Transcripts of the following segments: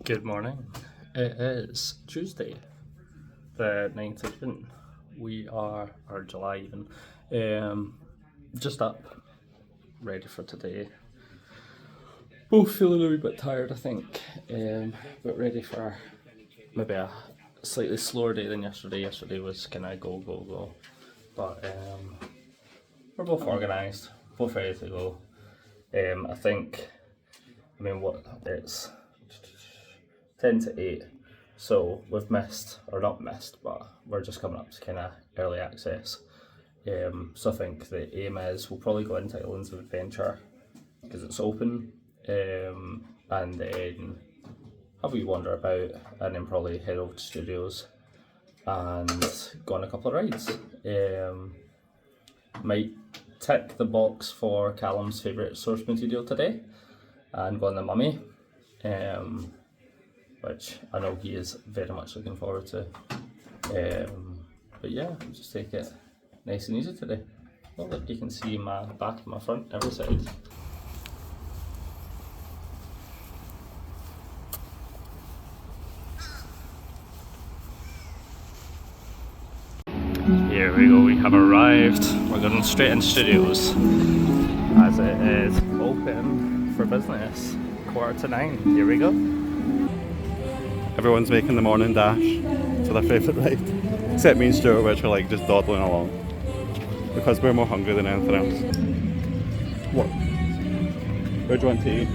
Good morning. It is Tuesday, the 9th of June. Or July even, just up, ready for today. Both feeling a wee bit tired, I think, but ready for maybe a slightly slower day than yesterday. Yesterday was kind of go, but we're both organised, both ready to go. It's 10 to 8, so we've missed, or not missed, but we're just coming up to kind of early access. So I think the aim is we'll probably go into Islands of Adventure because it's open, and then have a wee wander about, and then probably head over to studios and go on a couple of rides. Might tick the box for Callum's favourite Source Moody deal today and go on the Mummy, which I know he is very much looking forward to. But yeah, I'll just take it nice and easy today. Well, look, you can see my back and my front, every side. Here we go, we have arrived. We're going straight into studios as it is open for business. 8:45. Here we go. Everyone's making the morning dash to their favourite ride, except me and Stuart, which are like just dawdling along because we're more hungry than anything else. What? Where do you want to eat?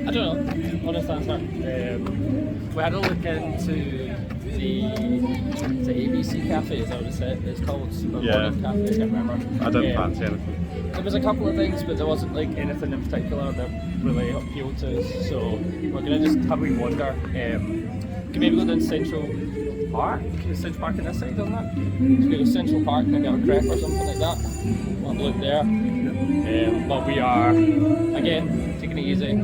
I don't know, honest answer. We had a look into the ABC Cafe, is that what it's called? Yeah. Morning Cafe, I can't remember. I didn't fancy anything. There was a couple of things, but there wasn't like anything in particular that really appealed to us. So we're gonna just have a wee wander. Can maybe go down to Central Park? Is Central Park on this side on that? So we go to Central Park and get a crepe or something like that. We'll have a look there. But we are, again, taking it easy.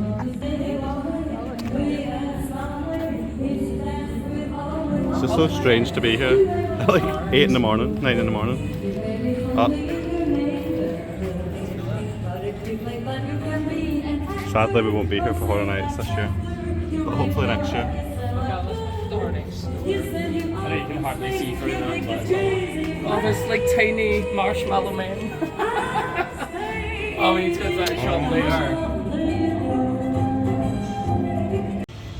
It's just so strange to be here at like 8 in the morning, 9 in the morning. Sadly we won't be here for Horror Nights this year, but hopefully next year. I know you can hardly see through them, but it's all this like tiny marshmallow men. Oh, we need to go to that shop later.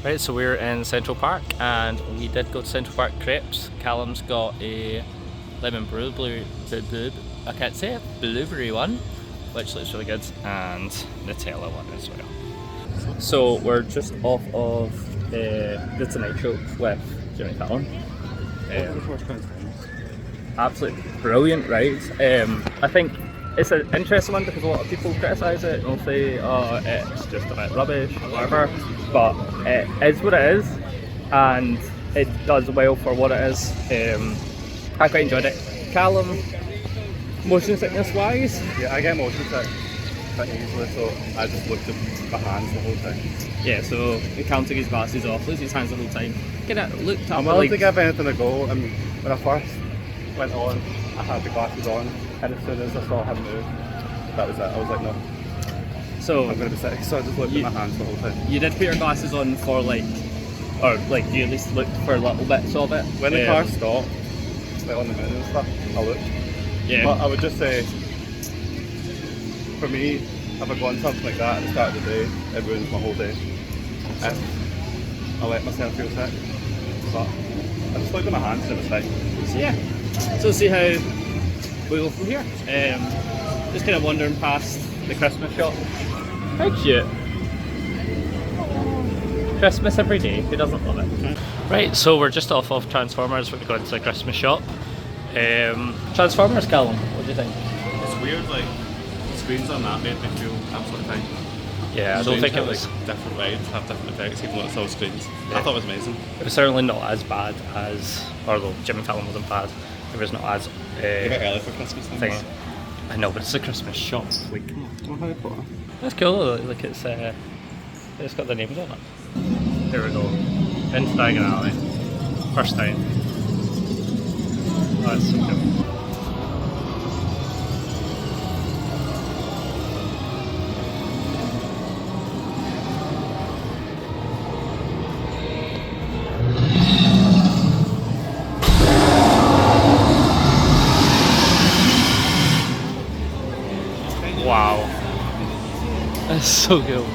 Right, so we're in Central Park and we did go to Central Park Crepes. Callum's got a lemon blueberry, I can't say it, blueberry one, which looks really good, and Nutella one as well. So we're just off of the Tonight Show with Jimmy Fallon. Absolutely brilliant ride. I think it's an interesting one because a lot of people criticise it and they'll say, oh, it's just a bit rubbish or whatever, but it is what it is and it does well for what it is. I quite enjoyed it. Callum, motion sickness wise? Yeah, I get motion sick pretty easily, so I just looked at my hands the whole time. Yeah, so Callum took his glasses off, lose his hands the whole time. Looked up. I'm willing to give anything a go, and when I first went on, I had the glasses on, and as soon as I saw him move, that was it. I was like, no, So I'm going to be sick. So I just looked at my hands the whole time. you did put your glasses on for you at least looked for little bits of it. When the car stopped, like on the moon and stuff, I looked. Yeah. But I would just say, for me, if I go on something like that at the start of the day, it ruins my whole day. If I let myself feel sick. But I just looked at my hands and it was fine. So yeah, so see how we go from here. Just kind of wandering past the Christmas shop. How cute. Christmas every day, who doesn't love it? Right, so we're just off of Transformers, we're going to the Christmas shop. Transformers, Callum, what do you think? It's weird, like, the screens on that made me feel absolutely fine. Yeah, I don't think it was... Like, different rides have different effects, even though it's all screens. Yeah. I thought it was amazing. It was certainly not as bad as, although Jimmy Fallon wasn't bad, it was not as... A bit early for Christmas things. thing. I know, but it's a Christmas shop. Like, oh, Harry Potter. That's cool, like it's got the names on it. Here we go, into Diagon Alley, first time. Oh, that's so cool. Wow. That's so cool.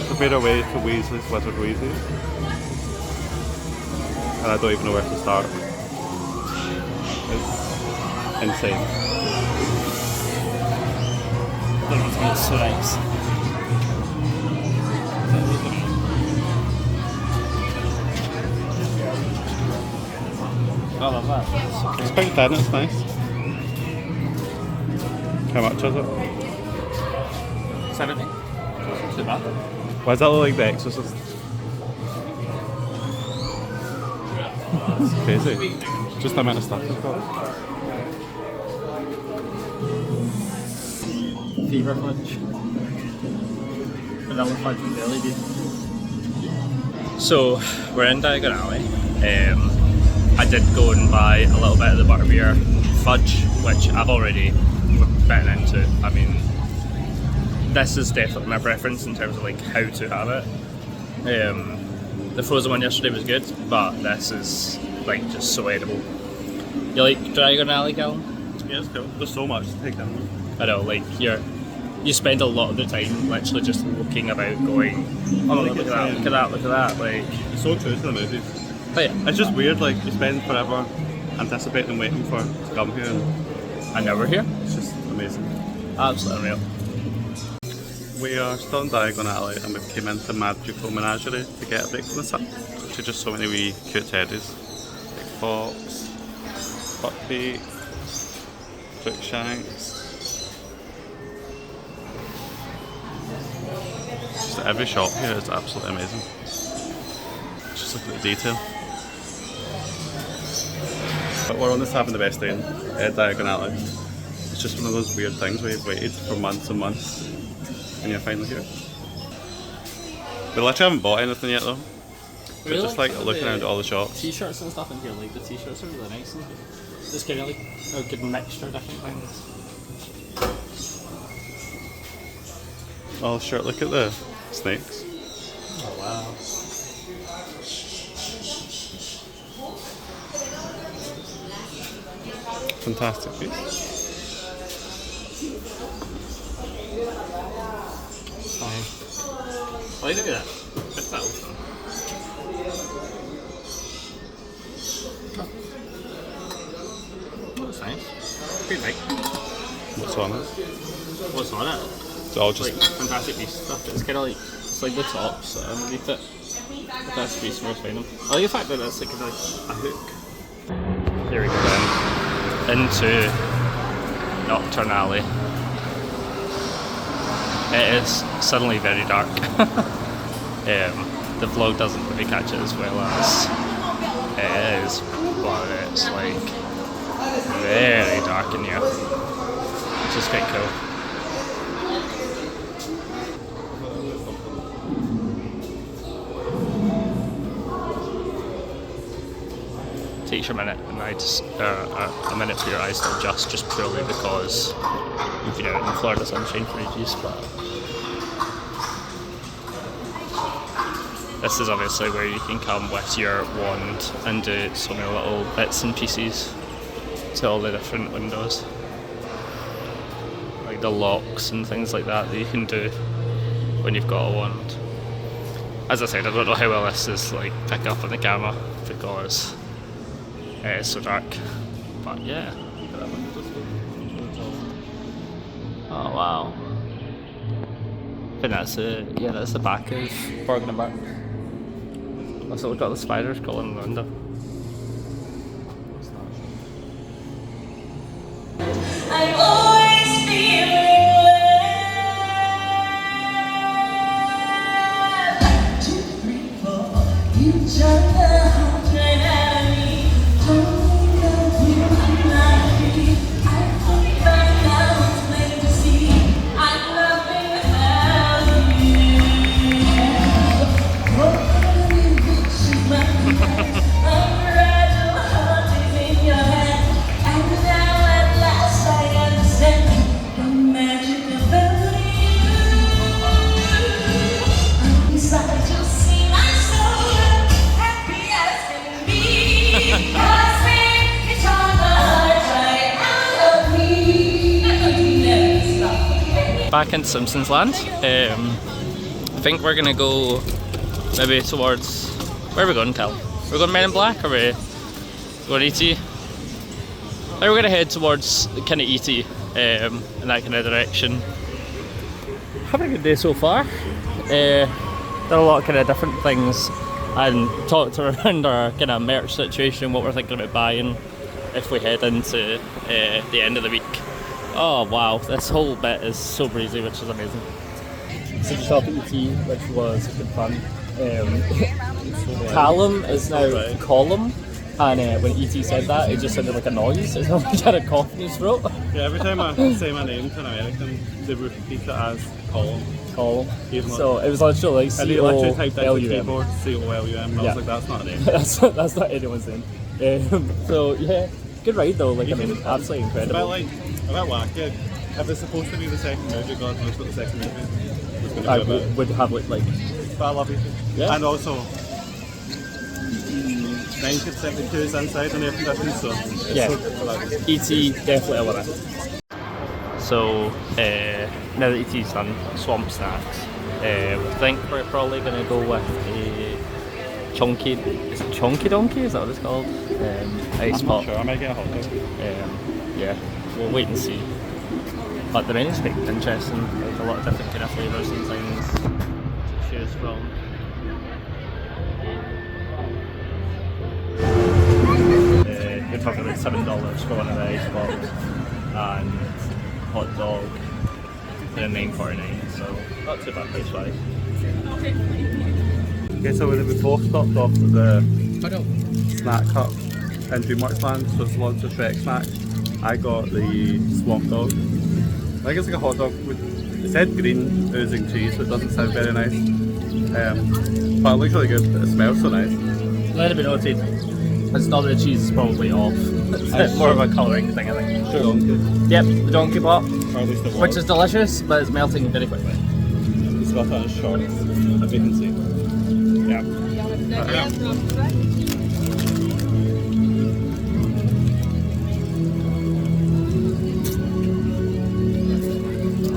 We've made our way to Weasley's Wizard Weasley. And I don't even know where to start. It's insane. It's so nice. I love that. It's quite thin, it's nice. How much is it? 70? Too bad. Why does that look like The Exorcist? It's crazy. Just the amount of stuff it's got. Fever fudge. Vanilla fudge with LED. So we're in Diagon Alley. I did go and buy a little bit of the butterbeer fudge, which I've already bitten into. I mean, this is definitely my preference in terms of like how to have it. The frozen one yesterday was good, but this is like just so edible. You like Diagon Alley, Callum? Yeah, it's cool. There's so much to take in. I know, like you spend a lot of the time literally just looking about, going, oh look at that, look at that, look at that. Like, It's so true to the movies. but yeah, It's just weird, like you spend forever anticipating and waiting for it to come here, and I know we're here. it's just amazing. Absolutely unreal. We are still in Diagon Alley and we came into Magical Menagerie to get a break from the sun, which are just so many wee cute teddies. Like Fox, Buckbeak, Crookshanks. Just every shop here is absolutely amazing. Just look at the detail. But we're honestly having the best day in Diagon Alley. It's just one of those weird things where you've waited for months and months and you're finally here. We literally haven't bought anything yet though. We're just like looking around at all the shops. T-shirts and stuff in here, like the t-shirts are really nice and just kind of like a good mixture of different things. Oh sure, look at the snakes. Oh wow. Fantastic piece. Oh, look at that. It's that open. Oh, that's nice. Pretty big. What's on it? What's on it? It's all just Like fantastic piece of stuff. It's kind of like, it's like the tops underneath it. The best piece worth finding. I like the fact that it's like a hook. Here we go then. Into Nocturne Alley. It is suddenly very dark. The vlog doesn't really catch it as well as it is, but it's like very dark in here, which is quite cool. Takes you a minute, and a minute for your eyes to adjust, just purely because you've been out in Florida sunshine for ages. But this is obviously where you can come with your wand and do so many little bits and pieces to all the different windows, like the locks and things like that you can do when you've got a wand. As I said, I don't know how well this is like pick up on the camera because it's so dark, but yeah. Oh wow! I think that's that's the back of Borgin and Bar. That's what we've got the spiders crawling in the window. I'm always feeling love. 2, 3, 4, each other, hundred enemy. Don't love you, I'm not free. I hope by now it's plain to see. I'm nothing without you. Oh, you reach my hand. I'm fragile, heart is in your hand. And now at last I understand the magic about you. Inside you'll see my soul. back into Simpsons Land. I think we're gonna go maybe towards, where are we going, Cal? We're going Men in Black, or we're going E.T.? I think we're gonna head towards kind of E.T. In that kind of direction. Having a good day so far. Done a lot of kind of different things and talked around our kind of merch situation, what we're thinking about buying if we head into the end of the week. Oh wow, this whole bit is so breezy, which is amazing. So just off at E.T., which was good fun. Callum is now Column, and when E.T. said that, it just sounded like a noise. It's not like he had a cough in his throat. Yeah, every time I say my name to an American, they repeat it as Colum. Column. So it was literally like And he literally typed out the C-O-L-U-M. keyboard, C-O-L-U-M, and I was like, that's not a name. that's not anyone's name. So yeah, good ride though. Like, I mean, absolutely It's a bit incredible. like, a bit wacky. If it's supposed to be the second movie, God knows what the second movie is going I to be about. would have like But I love it. Yeah. And also, 1972 is inside and air conditioning, so it's Yeah. so good for that. E.T. definitely a winner. So now that E.T.'s done, Swamp Snacks, I think we're probably going to go with a chunky. Is it Chunky Donkey? Is that what it's called? Ice I'm pop. not sure, I might get a hot dog. Yeah, we'll wait and see. But the menu's quite interesting. Like a lot of different kind of flavours and things to choose from. You're talking about $7 for one of the ice pops and hot dog for $9.49, so not too bad price wise. Okay, so we both stopped off at the snack hut in DreamWorks Land, so it's lots of Shrek snacks. I got the swamp dog. I think it's like a hot dog with, it said green oozing cheese, so it doesn't sound very nice. But it looks really good, it smells so nice. Let it be noted, it's not that the cheese is probably off. It's more of a colouring thing, I think. Sure. Yep, the donkey pop, Or at least it was. which is delicious, but it's melting very quickly. It's got on his shorts, as you can see. Yeah.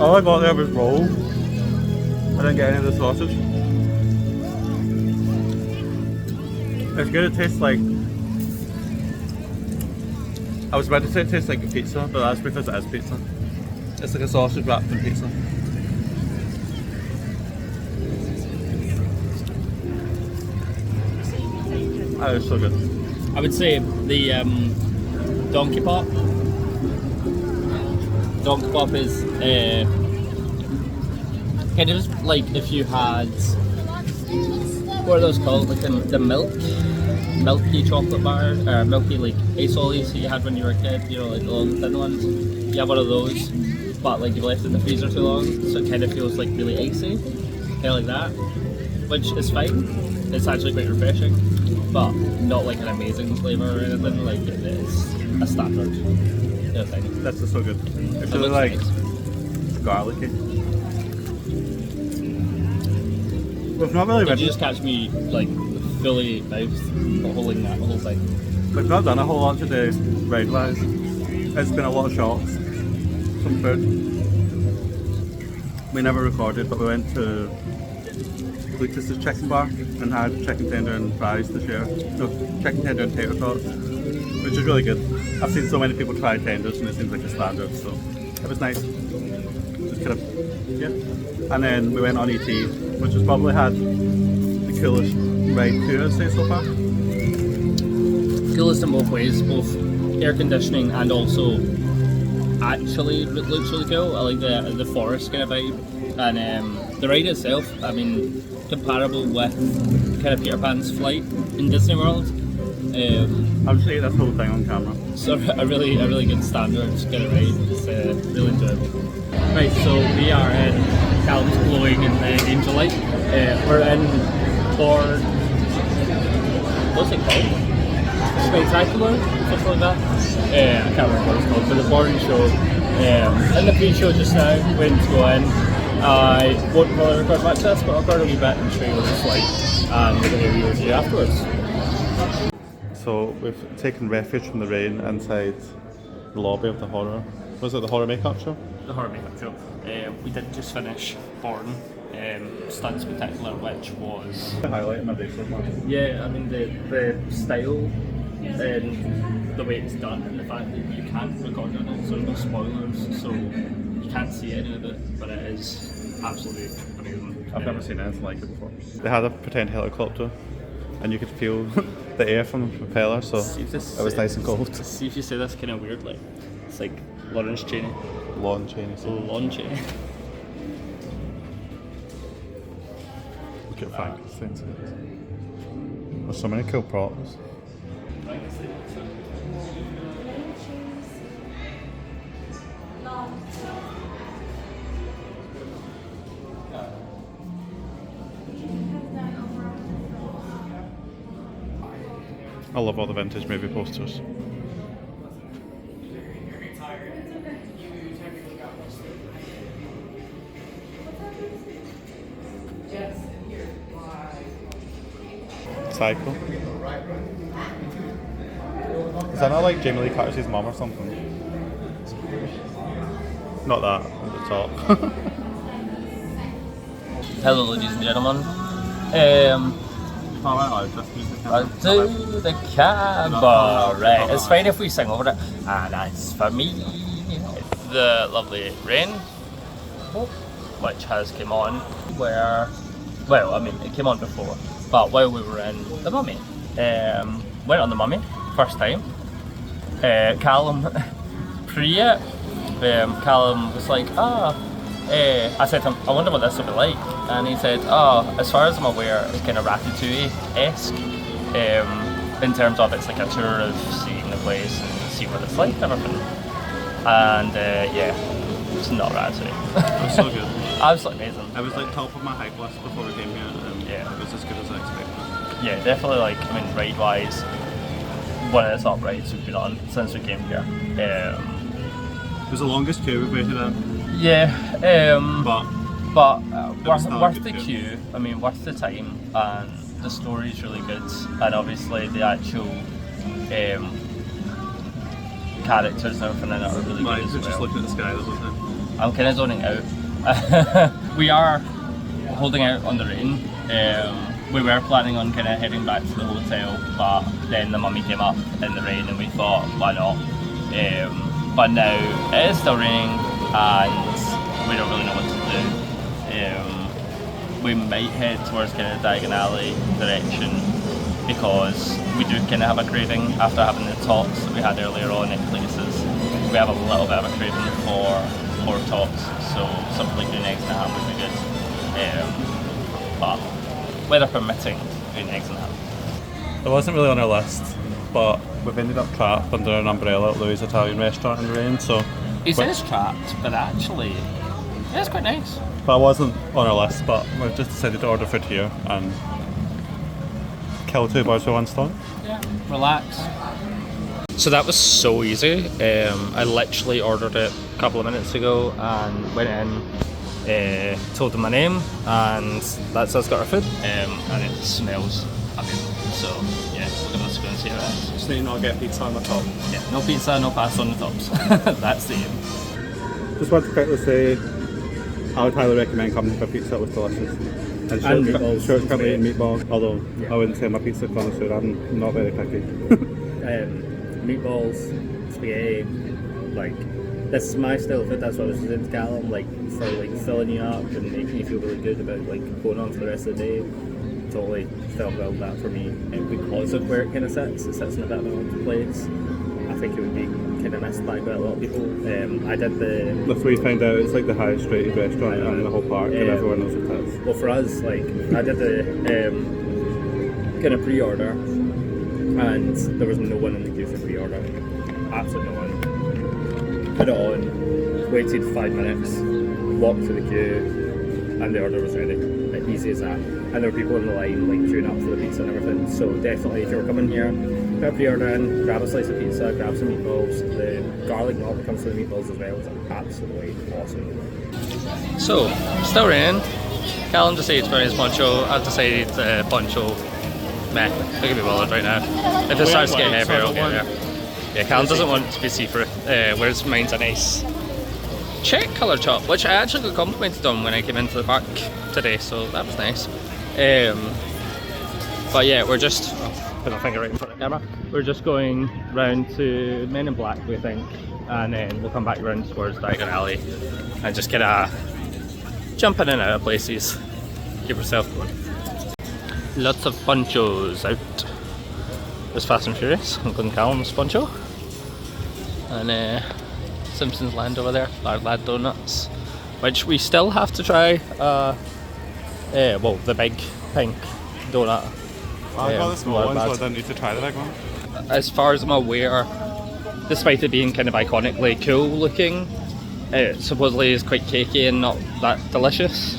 All I got there was roll. I didn't get any of the sausage. It's good, it tastes like... I was about to say it tastes like a pizza, but that's because it is pizza. It's like a sausage wrapped in pizza. That is so good. I would say the donkey pop. Donkey pop is kind of like if you had, what are those called? Like the milky chocolate bar, or milky like Ace Ollies that you had when you were a kid. You know, like the long thin ones. You have one of those, but like you've left it in the freezer too long, so it kind of feels like really icy, kind of like that, which is fine. It's actually quite refreshing, but not like an amazing flavour or anything. Like it is a standard kind of thing. That's just so good. It's It really looks like nice. garlicky. We've not really Did you been, just catch me like fully mouthed holding that whole thing? we've not done a whole lot today, ride-wise. It's been a lot of shots, some food. We never recorded, but we went to Lucas's Chicken Bar and had chicken tender and fries to share. No, chicken tender and tater tots, which is really good. I've seen so many people try tenders and it seems like a standard, so it was nice. Just kind of, yeah. And then we went on ET, which has probably had the coolest ride too, I'd say, so far. Coolest in both ways, both air conditioning and also actually looks really cool. I like the forest kind of vibe, and the ride itself, I mean, comparable with kind of Peter Pan's flight in Disney World. I'll just say this whole thing on camera. So a really good standard kind of ride. It's really enjoyable. Right, so we are in Callum's Glowing in the Angel Light. We're in for, what's it called? Spectacular, something like that. I can't remember what it's called, but the boring show. In the pre-show just now, waiting to go in. I won't probably record much of this, but I'll record a wee bit and show you what it's like, and we're going to review it afterwards. So we've taken refuge from the rain inside the lobby of the horror. Was it the horror makeup show? The horror makeup show. we did just finish Born Stunt Spectacular, which was The highlight of my day so far. yeah. I mean the style and the way it's done, and the fact that you can't record on it, so there's no spoilers, so you can't see any of it, but it is absolutely amazing. I've never seen anything like it before. They had a pretend helicopter, and you could feel the air from the propeller, so it was nice and cold. See if you say this kind of weirdly. It's like Lawrence Cheney. Lawn chain. Lon Cheney. Look at Frankenstein's head. There's so many cool props. I love all the vintage movie posters. Psycho. Is that not like Jamie Lee Curtis's mum or something? Not that, at the top. Hello, ladies and gentlemen. To the cabaret. It's fine if we sing over it. And as for me, the lovely Rain, which has come on where, well, I mean, it came on before, but while we were in The Mummy, went on The Mummy, first time. Callum, pre-it, Callum was like, I said to him, I wonder what this will be like. And he said, as far as I'm aware, it's kind of Ratatouille-esque in terms of it's like a tour of seeing the place and see what it's like and everything. And yeah, it's not Ratatouille. It was so good. Absolutely amazing. It was like top of my hype list before we came here, and Yeah. it was as good as I expected. Yeah, definitely like, I mean, ride-wise, one of the top rides we've been on since we came here. It was the longest queue we've waited at, Yeah, but worth, still a worth good the queue. queue. I mean, worth the time, and the story's really good, and obviously the actual characters and everything in it are really like, good we as just well. looked at the sky the whole time. I'm kind of zoning out. We are holding out on the rain. We were planning on kind of heading back to the hotel, but then the Mummy came up in the rain, and we thought, why not? But now it is still raining, and we don't really know what to do. We might head towards kind of Diagon Alley direction, because we do kind of have a craving after having the tots that we had earlier on at places. We have a little bit of a craving for more tots, so something like green eggs and ham would be good. But weather permitting, green eggs and ham. It wasn't really on our list, but we've ended up trapped under an umbrella at Louis' Italian restaurant in the rain, so... It says trapped, but actually, yeah, it's quite nice. But it wasn't on our list, but we've just decided to order food here and kill two birds with one stone. Yeah, relax. So that was so easy. I literally ordered it a couple of minutes ago and went in, told them my name, and that's us got our food. And it smells amazing. So yeah, we'll give this a go and see how it is. Just need to not get pizza on the top. Yeah, no pizza, no pasta on the tops. That's the aim. Just want to quickly say, I would highly recommend coming for pizza. It was delicious. And meatballs. Short currently eating meatballs, although Yeah. I wouldn't say I'm a pizza connoisseur, I'm not very picky. Meatballs, spaghetti, like this is my style of food. That's what I was saying to Callum, like for like filling you up and making you feel really good about like going on for the rest of the day. Totally felt well that for me, and because of where it kind of sits, it sits in a bit of an old place. I think it would be kind of missed by quite a lot of people. I did the That's where you find out it's like the highest rated restaurant in the whole park, and everyone knows it is. well for us, like I did the kind of pre-order, and there was no one in the queue for pre-order. Absolutely no one. Put it on, waited 5 minutes, walked to the queue, and the order was ready. Like, easy as that. And there were people in the line like queuing up for the pizza and everything. So definitely, if you're coming here, put a pre-order in, grab a slice of pizza, grab some meatballs. The garlic knob that comes with the meatballs as well is absolutely awesome. So, still raining. Callum decided to wear his poncho. I've decided poncho, meh, I can be bothered right now. If it starts to get heavier, I'll get there. Yeah, Callum doesn't want to be see-through, whereas mine's a nice check colour top, which I actually got complimented on when I came into the park today, so that was nice. But yeah, we're just put my finger right in front of the camera. We're just going round to Men in Black, we think, and then we'll come back round towards Diagon Alley and just kind of jump in and out of places. Keep yourself going. Lots of ponchos out. There's Fast and Furious, Uncle Callum's poncho, and Simpsons Land over there, Lard Lad Donuts, which we still have to try. Well, the big pink donut. I got the small one, so I Lard don't need to try the big one. Lad. As far as I'm aware, despite it being kind of iconically cool looking, it supposedly is quite cakey and not that delicious.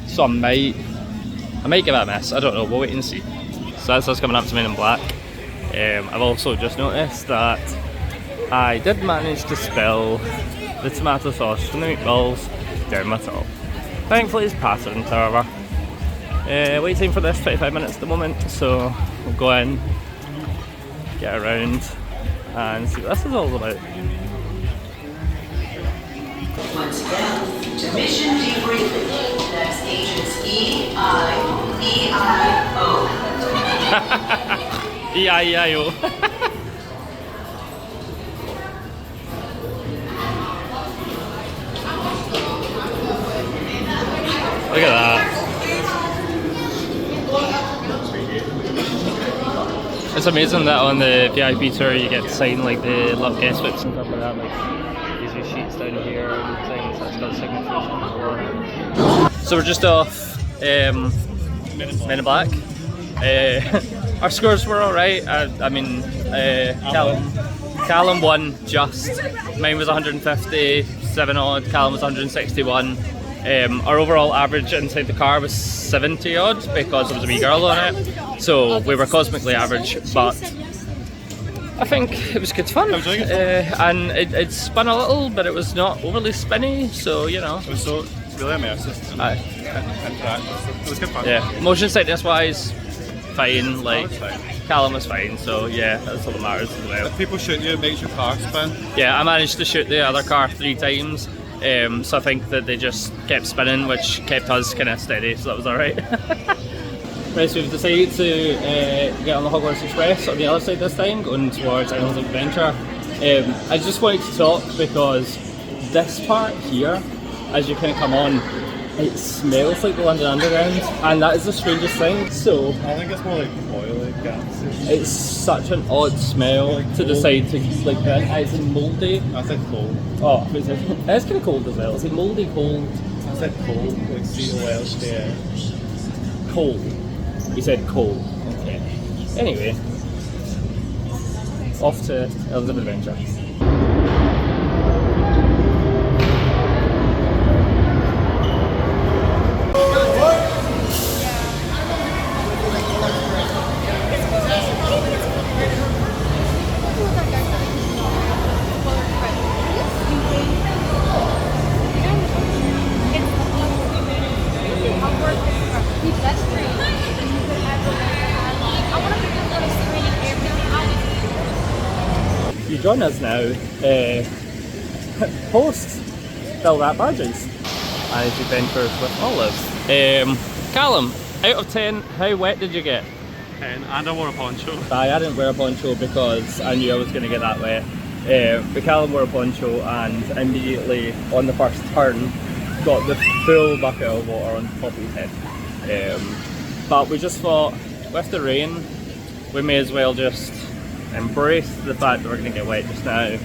So I might give it a miss. I don't know. We'll wait and see. So that's us coming up to Men in Black. I've also just noticed that I did manage to spill the tomato sauce from the meatballs down my top. Thankfully it's patterned, however. Waiting for this 25 minutes at the moment, so we'll go in, get around and see what this is all about. Once again, to mission debriefing. That's agents E-I-E-I-O. E-I-E-I-O. Look at that. It's amazing that on the VIP tour you get to sign like the love guest books and stuff like that. Like these are sheets down here and things that's got signatures. So we're just off Men in Black. Our scores were alright. I mean, Callum won just. Mine was 157 odd, Callum was 161. Our overall average inside the car was 70 odd because there was a wee girl on it. So we were cosmically average, but I think it was good fun. And it spun a little, but it was not overly spinny, so you know. It was so really immersive. It was good fun. Yeah, motion sickness wise, fine. Like Callum was fine, so yeah, that's all that matters as well. If people shoot you, it makes your car spin. Yeah, I managed to shoot the other car 3 times, so I think that they just kept spinning, which kept us kind of steady, so that was alright. Right, so we've decided to get on the Hogwarts Express on the other side this time, going towards Islands of Adventure. I just wanted to talk because this part here, as you kind of come on, it smells like the London Underground, and that is the strangest thing. So I think it's more like oily gas. it's such an odd smell to decide to like that. It's mouldy. I said cold. Oh, it's kind of cold as well. It's like mouldy cold. I said cold, like C-O-L-D. Cold. You said cold. Okay. Anyway, off to Islands of Adventure. You join us now, host Fill That Badges and his adventures with Olive. Callum, out of 10, how wet did you get? 10, and I wore a poncho. I didn't wear a poncho because I knew I was going to get that wet. But Callum wore a poncho and immediately on the first turn got the full bucket of water on top of his head. But we just thought, with the rain, we may as well just embrace the fact that we're going to get wet just now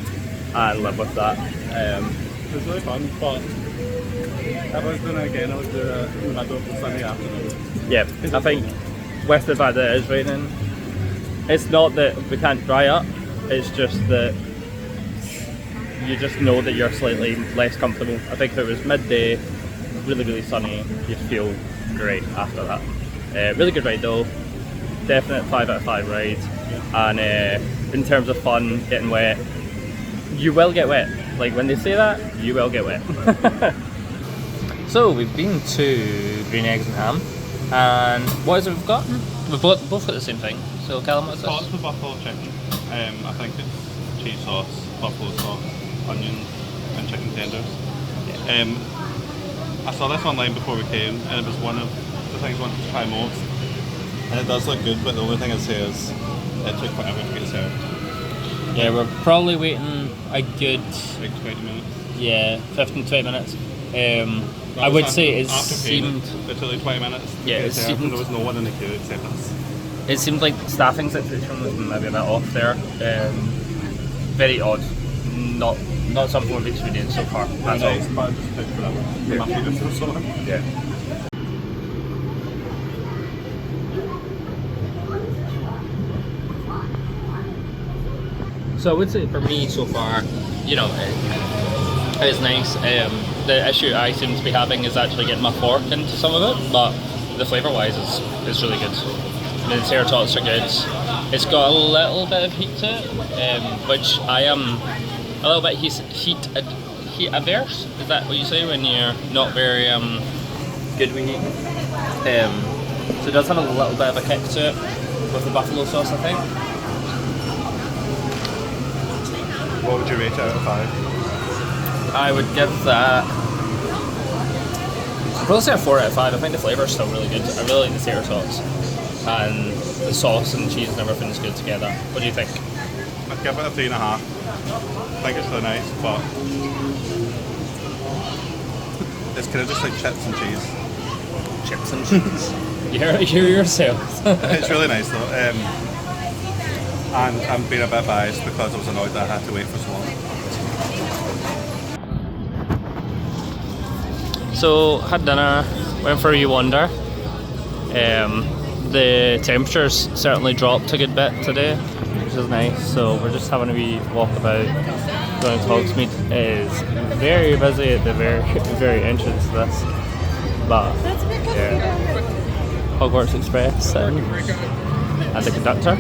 and live with that. It was really fun, but if I was doing it again, I would do it in the middle of the Sunday afternoon. Yeah, I think with the fact that it is raining, it's not that we can't dry up, it's just that you just know that you're slightly less comfortable. I think if it was midday, really, really sunny, you'd feel great after that. Really good ride though, definite 5 out of 5 ride. And in terms of fun, getting wet, you will get wet. Like when they say that, you will get wet. So we've been to Green Eggs and Ham, and what is it we've got? We've both got the same thing. So Callum, what's Thoughts this? with buffalo chicken. I think it's cheese sauce, buffalo sauce, onions, and chicken tenders. I saw this online before we came, and it was one of the things I wanted to try most. And it does look good, but the only thing I'd say is it took forever to get served. Yeah, we're probably waiting a good Like 20 minutes. 15 20 minutes. I would say it after paying seemed it took like 20 minutes. to Yeah, get it served, and seemed- there was no one in the queue except us. it seemed like the staffing situation was maybe a bit off there. Very odd. Not something we've experienced so far. That's all. Nice, but it just took forever. My feet are so sore. Yeah. So I would say for me so far, it's nice. The issue I seem to be having is actually getting my fork into some of it, but the flavour wise is really good. The tater tots are good. It's got a little bit of heat to it, which I am a little bit heat averse. Is that what you say when you're not very good with heat? So it does have a little bit of a kick to it with the buffalo sauce, I think. What would you rate it out of 5? I would give that. I'd probably say a 4 out of 5. I think the flavour is still really good. I really like the tater tots, and the sauce and cheese and everything is good together. What do you think? I'd give it a 3.5. I think it's really nice, but it's kind of just like chips and cheese. Chips and cheese. You hear yourself. It's really nice though. And I'm being a bit biased because I was annoyed that I had to wait for so long. So had dinner, went for a wee wander. The temperature's certainly dropped a good bit today, which is nice. So we're just having a wee walk about. Going to Hogsmeade is very busy at the very entrance to this, but Hogwarts Express and the conductor.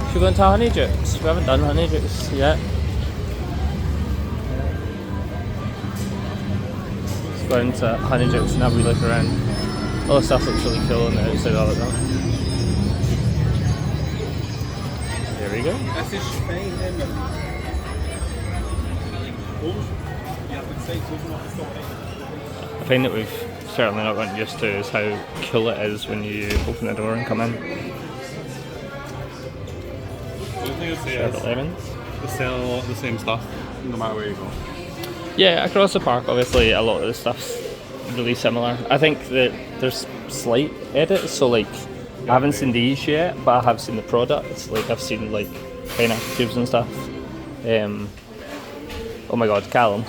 Should we go into Honeydukes? We haven't done Honeydukes yet. Let's go into Honeydukes and have a wee look around. All the stuff looks really cool on the outside of it though. There we go. The thing that we've certainly not gotten used to is how cool it is when you open the door and come in. The thing I'd say Sherbet lemons. they sell a lot of the same stuff no matter where you go. Yeah, across the park, obviously, a lot of the stuff's really similar. I think that there's slight edits, so like, I haven't seen these yet, but I have seen the products. Like, I've seen like pineapple cubes and stuff. Oh my god, Callum.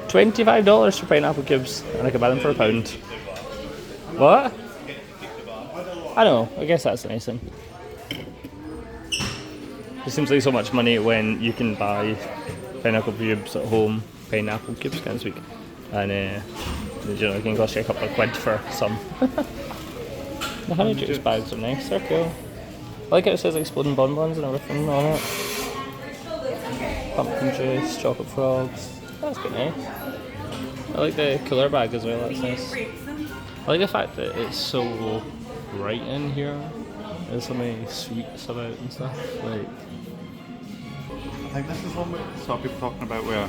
$25 for pineapple cubes, and I could buy them for £1. What? I know, I guess that's a nice thing. It seems like so much money when you can buy pineapple cubes at home. Pineapple cubes, can't speak. And it can cost you a couple of quid for some. The Honeydukes bags are nice, they're cool. I like how it says exploding bonbons and everything on it. Pumpkin juice, chocolate frogs. That's quite nice. I like the cooler bag as well, that's nice. I like the fact that it's so bright in here. There's so many sweets about and stuff. Like, I think this is one we saw people talking about where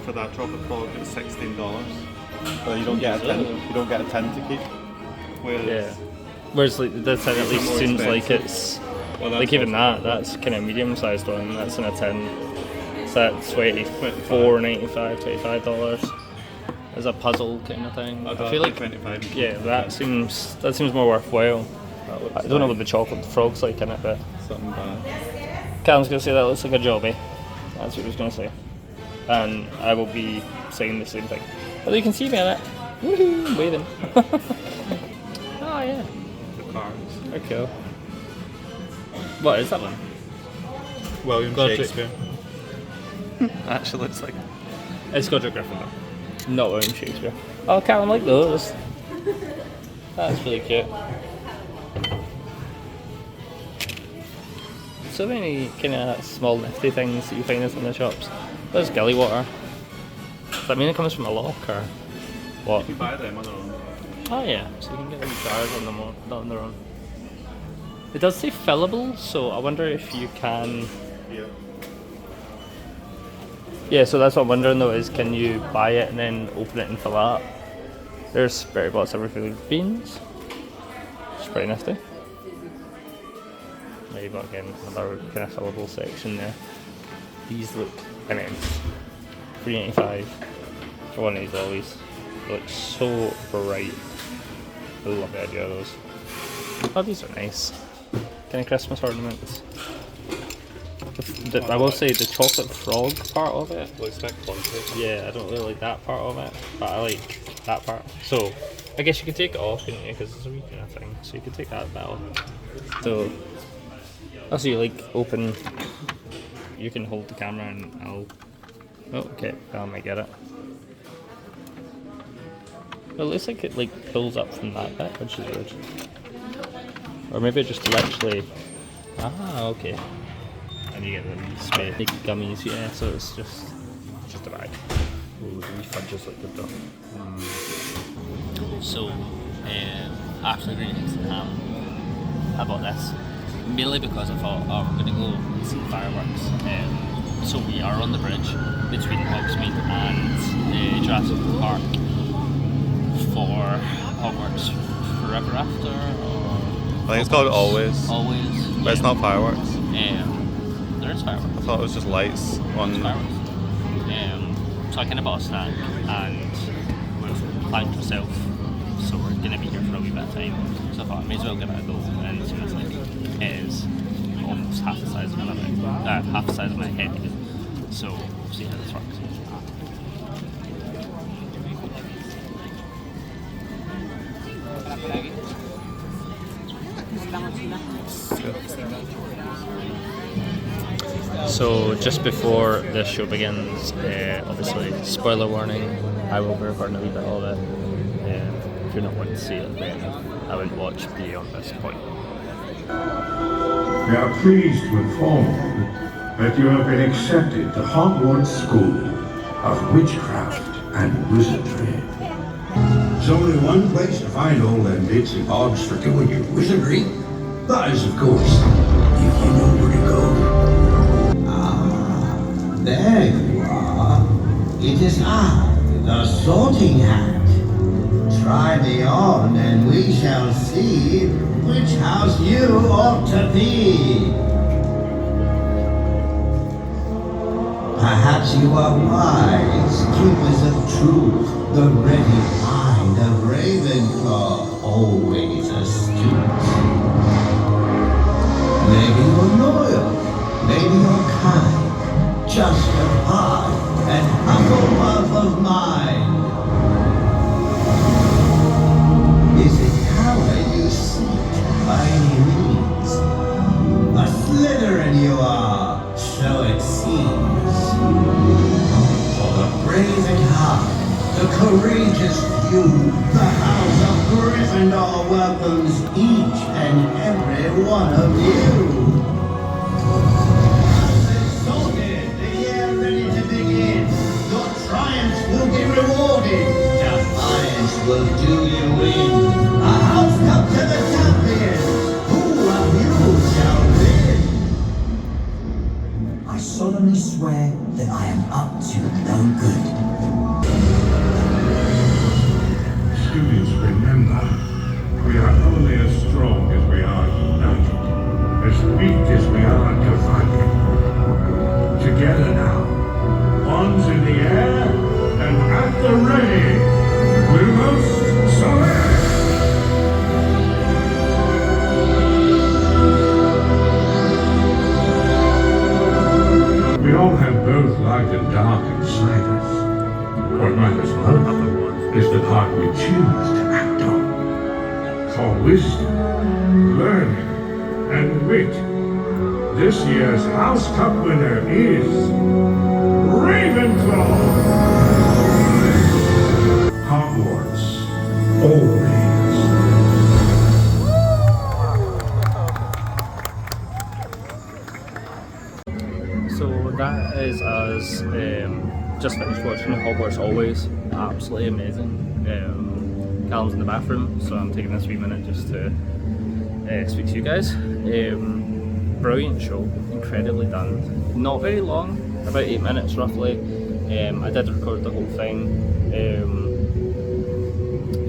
for that chocolate frog it's $16. But you don't get a tin. You don't get a tin to keep. Whereas yeah. Whereas like this tin at least more seems expensive. like it's like even that's kind of medium sized one. That's in a tin. So that's $24.95, $25 as a puzzle kind of thing. I feel like 25. yeah, that seems more worthwhile. I don't know what the chocolate frog's like in it, but Something bad. Callum's gonna say that looks like a jobby. That's what he was gonna say, and I will be saying the same thing. But you can see me in it. Woohoo! Waving. Oh yeah. The cars. They're cool. What is that one? William Godric. Shakespeare. Actually looks like It's Godric Griffin though. Not William Shakespeare. Oh, Callum, like those. That's really cute. So many kind of small nifty things that you find in some of the shops. There's gilly water. Does that mean it comes from a lock or what? you buy them on their own. Oh yeah, so you can get them jars on them on their own. It does say fillable, so I wonder if you can. Yeah, so that's what I'm wondering though, is can you buy it and then open it and fill it up? There's berry bots every beans. It's pretty nifty. There you've got again another kind of fillable section there. These look immense. $3.95 for one of these lollies. They look so bright. I love the idea of those. Oh, these are nice. Kind of Christmas ornaments. I will say the chocolate frog part of it. Looks like clunky. Yeah, I don't really like that part of it, but I like that part. So, I guess you could take it off, couldn't you? Because it's a wee kind of thing. So you could take that bit off. So, also you like open. You can hold the camera and I'll. Oh, okay. I might get it. Well, it looks like it like pulls up from that bit, which is weird. Or maybe it just literally. Ah, okay. And you get the spray like gummies, yeah. So it's just a bag. Ooh, the wee fudges look good though. So after the green eggs and ham, I bought this mainly because I thought, oh, we're gonna go and see fireworks. So we are on the bridge between Hogsmeade and Jurassic Park for Hogwarts Forever After, or I think it's called Always. Always. But it's not fireworks. There is fireworks. I thought it was just lights on. Fireworks. So I kind of bought a snack and we've planned to myself, so we're going to be here for a wee bit of time. So I thought I may as well give it a go, and it's like it is almost half the size of half the size of my head again. So we'll see how this works. So just before the show begins, obviously spoiler warning, I will be recording a wee bit of it. If you're not wanting to see it, then I wouldn't watch beyond this point. We are pleased to inform you that you have been accepted to Hogwarts School of Witchcraft and Wizardry. There's only one place to find all them bits and bobs for doing your wizardry. That is, of course, if you know where to go. There you are. It is I, the Sorting Hat. Try me on and we shall see which house you ought to be. Perhaps you are wise, keepers of truth, the ready mind of Ravenclaw, always astute. Maybe you're loyal, maybe you're kind. Just a heart and Hufflepuff of mine. Is it power you seek by any means? A Slytherin you are, so it seems. For the brave at heart, the courageous few, the House of Gryffindor welcomes each and every one of you. Will be rewarded. Defiance will do you in. A house cup to the champion. Who of you shall win? I solemnly swear that I am up to no good. Students, remember, we are only as strong as we are united, as weak as we are divided. Together now, wands in the air, and at the ready, Lumos Solare! We all have both light and dark inside us. What matters most is the part we choose to act on. For wisdom, learning, and wit, this year's House Cup winner is Ravenclaw! Hogwarts, always. So that is us just finished watching Hogwarts Always. Absolutely amazing. Callum's in the bathroom, so I'm taking this wee minute just to speak to you guys. Brilliant show, incredibly done. Not very long, about 8 minutes roughly. I did record the whole thing.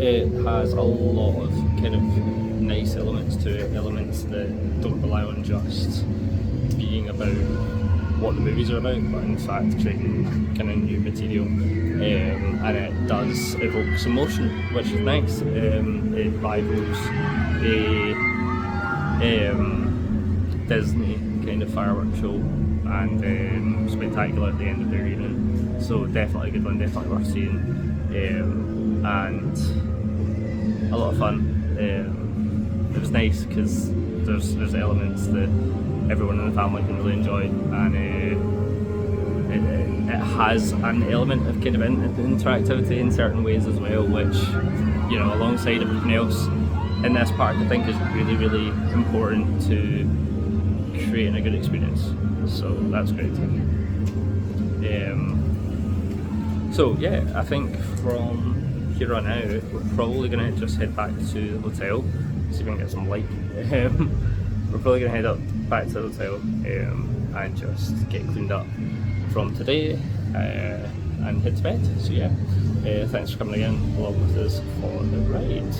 It has a lot of kind of nice elements to it, elements that don't rely on just being about what the movies are about, but in fact creating kind of new material. And it does evoke some emotion, which is nice. It rivals a Disney kind of fireworks show, and spectacular at the end of the evening. So definitely a good one, definitely worth seeing, and a lot of fun. It was nice because there's elements that everyone in the family can really enjoy, and it has an element of kind of interactivity in certain ways as well, which, you know, alongside everything else in this park, I think is really, really important to creating a good experience. So that's great. So yeah, I think from here on out, we're probably going to just head back to the hotel, see if we can get some light. We're probably going to head up back to the hotel and just get cleaned up from today and head to bed. So yeah, thanks for coming again along with us for the ride.